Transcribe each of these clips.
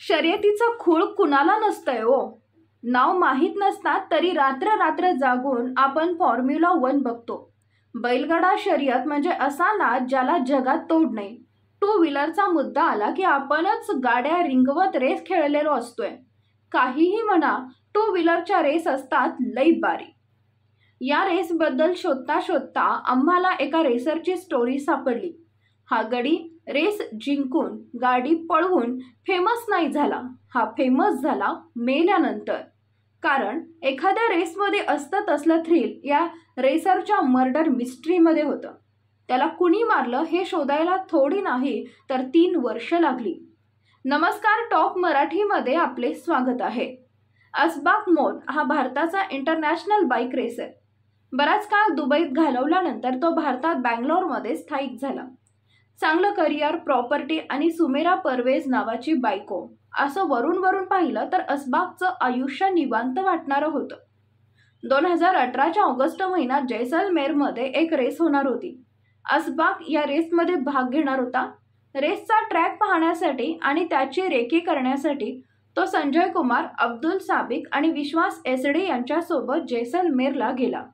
शर्यतीचं खूळ कुणाला नसतंय हो. नाव माहीत नसतात तरी रात्र रात्र जागून आपण फॉर्म्युला 1 बघतो. बैलगाडा शर्यत म्हणजे असा नाद ज्याला जगात तोड नाही. टू व्हीलरचा मुद्दा आला की आपणच गाड्या रिंगवत रेस खेळलेलो असतोय. काहीही म्हणा, टू व्हीलरच्या रेस असतात लई बारी. या रेसबद्दल शोधता शोधता आम्हाला एका रेसरची स्टोरी सापडली. हा गडी रेस जिंकून गाडी पळवून फेमस नाही झाला. हा फेमस झाला मेल्यानंतर. कारण एखाद्या रेसमध्ये असतं तसलं थ्रिल या रेसरच्या मर्डर मिस्ट्रीमध्ये होतं. त्याला कुणी मारलं हे शोधायला थोडी नाही तर 3 वर्ष लागली. नमस्कार, टॉप मराठीमध्ये आपले स्वागत आहे. असबाक मोर हा भारताचा इंटरनॅशनल बाईक रेसर. बराच काळ दुबईत घालवल्यानंतर तो भारतात बँगलोरमध्ये स्थायिक झाला. चांगलं करिअर, प्रॉपर्टी आणि सुमेरा परवेज नावाची बायको, असं वरून वरून पाहिलं तर असबाकचं आयुष्य निवांत वाटणारं होतं. 2018च्या ऑगस्ट महिन्यात जैसलमेरमध्ये एक रेस होणार होती. असबाक या रेसमध्ये भाग घेणार होता. रेसचा ट्रॅक पाहण्यासाठी आणि त्याची रेकी करण्यासाठी तो संजय कुमार, अब्दुल साबिक आणि विश्वास एसडे यांच्यासोबत जैसलमेरला गेला.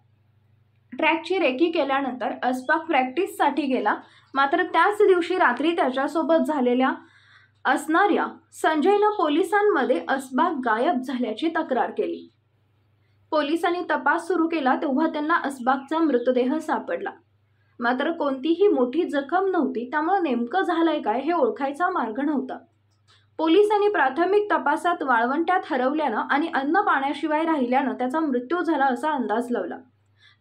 ट्रॅकची रेकी केल्यानंतर असबाक प्रॅक्टिससाठी गेला. मात्र त्याच दिवशी रात्री त्याच्यासोबत झालेल्या असणाऱ्या संजयनं पोलिसांमध्ये असबाक गायब झाल्याची तक्रार केली. पोलिसांनी तपास सुरू केला तेव्हा त्यांना असबाकचा मृतदेह सापडला. मात्र कोणतीही मोठी जखम नव्हती, त्यामुळे नेमकं झालंय काय हे ओळखायचा मार्ग नव्हता. पोलिसांनी प्राथमिक तपासात वाळवंट्यात हरवल्यानं आणि अन्न पाण्याशिवाय राहिल्यानं त्याचा मृत्यू झाला असा अंदाज लावला.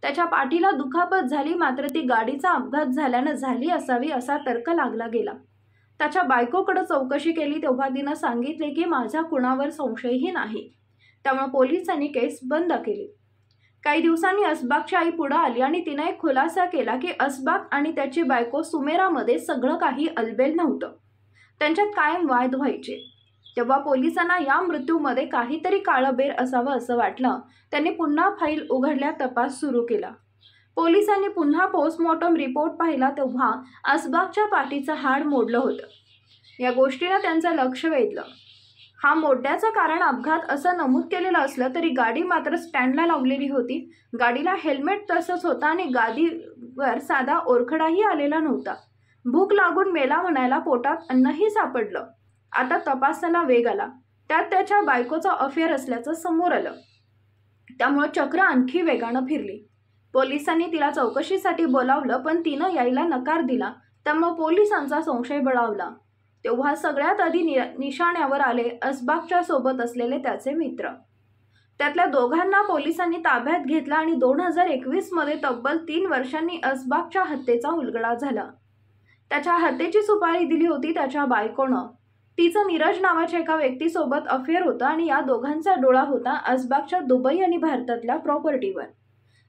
त्याच्या पाठीला दुखापत झाली, मात्र ती गाडीचा अपघात झाल्यानं झाली असावी असा तर्क लागला गेला. त्याच्या बायकोकडे चौकशी केली तेव्हा तिनं सांगितले की माझा कुणावर संशयही नाही. त्यामुळे पोलिसांनी केस बंद केली. काही दिवसांनी असबाकची आई पुढे आली आणि तिनं एक खुलासा केला की असबाक आणि त्याची बायको सुमेरामध्ये सगळं काही अलबेल नव्हतं. त्यांच्यात कायम वाद व्हायचे. तेव्हा पोलिसांना या मृत्यूमध्ये काहीतरी काळबेर असावं असं वाटलं. त्यांनी पुन्हा फाईल उघडल्या, तपास सुरू केला. पोलिसांनी पुन्हा पोस्टमॉर्टम रिपोर्ट पाहिला तेव्हा असबाकच्या पाठीचं हाड मोडलं होतं. या गोष्टीला त्यांचं लक्ष वेधलं. हा मोडण्याचं कारण अपघात असं नमूद केलेलं असलं तरी गाडी मात्र स्टँडला लावलेली होती. गाडीला हेल्मेट तसंच होतं आणि गाडीवर साधा ओरखडाही आलेला नव्हता. भूक लागून मेला म्हणायला पोटात अन्नही सापडलं. आता तपासाला वेग आला. त्यात त्याच्या बायकोचा अफेअर असल्याचं समोर आलं. त्यामुळे चक्र आणखी वेगानं फिरली. पोलिसांनी तिला चौकशीसाठी बोलावलं पण तिनं यायला नकार दिला. त्यामुळे पोलिसांचा संशय बळावला. तेव्हा सगळ्यात आधी निशाण्यावर आले असबाकच्या सोबत असलेले त्याचे मित्र. त्यातल्या दोघांना पोलिसांनी ताब्यात घेतला आणि 2021 मध्ये तब्बल 3 वर्षांनी असबाकच्या हत्येचा उलगडा झाला. त्याच्या हत्येची सुपारी दिली होती त्याच्या बायकोनं. तिचं नीरज नावाच्या एका व्यक्तीसोबत अफेअर होतं आणि या दोघांचा डोळा होता असबाकच्या दुबई आणि भारतातल्या प्रॉपर्टीवर.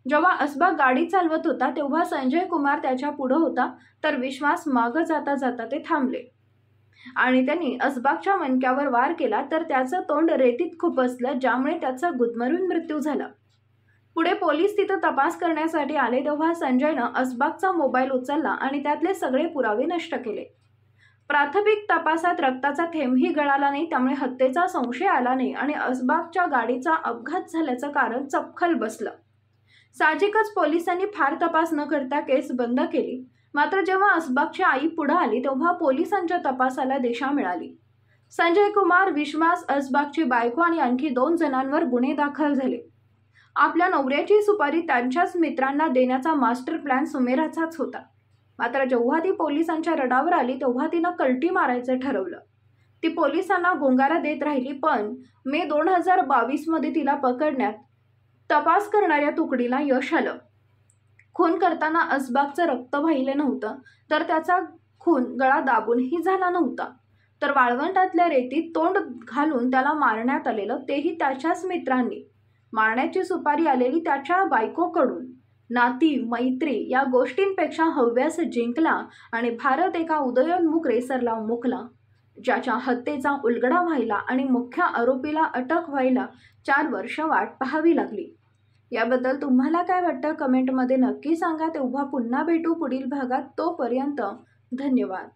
जेव्हा असबाक गाडी चालवत होता तेव्हा संजय कुमार त्याच्या पुढे होता, तर विश्वास मागं जाता जाता ते थांबले आणि त्यांनी असबाकच्या मणक्यावर वार केला, तर त्याचं तोंड रेतीत खुपसलं, ज्यामुळे त्याचा गुदमरून मृत्यू झाला. पुढे पोलीस तिथं तपास करण्यासाठी आले तेव्हा संजयनं असबाकचा मोबाईल उचलला आणि त्यातले सगळे पुरावे नष्ट केले. प्राथमिक तपासात रक्ताचा थेंबही गळाला नाही, त्यामुळे हत्येचा संशय आला नाही आणि असबाकच्या गाडीचा अपघात झाल्याचं कारण चपखल बसलं. साहजिकच पोलिसांनी फार तपास न करता केस बंद केली. मात्र जेव्हा असबाकची आई पुढे आली तेव्हा पोलिसांच्या तपासाला दिशा मिळाली. संजय कुमार, विश्वास, असबाकची बायको आणि आणखी 2 जणांवर गुन्हे दाखल झाले. आपल्या नवऱ्याची सुपारी त्यांच्याच मित्रांना देण्याचा मास्टर प्लॅन सुमेराचाच होता. मात्र जेव्हा ती पोलिसांच्या रडावर आली तेव्हा तिनं कल्टी मारायचं ठरवलं. ती पोलिसांना गुंगारा देत राहिली, पण मे 2022 मध्ये तिला पकडण्यात तपास करणाऱ्या तुकडीला यश आलं. खून करताना असबाकचं रक्त वाहिलं नव्हतं, तर त्याचा खून गळा दाबूनही झाला नव्हता, तर वाळवंटातल्या रेतीत तोंड घालून त्याला मारण्यात आलेलं, तेही त्याच्याच मित्रांनी. मारण्याची सुपारी आलेली त्याच्या बायकोकडून. नाती, मैत्री या गोष्टींपेक्षा हव्यास जिंकला आणि भारत एका उदयोन्मुख रेसरला मुकला, ज्याच्या हत्येचा उलगडा व्हायला आणि मुख्य आरोपीला अटक व्हायला 4 वर्ष वाट पाहावी लागली. याबद्दल तुम्हाला काय वाटतं कमेंटमध्ये नक्की सांगा. तेव्हा पुन्हा भेटू पुढील भागात. तोपर्यंत धन्यवाद.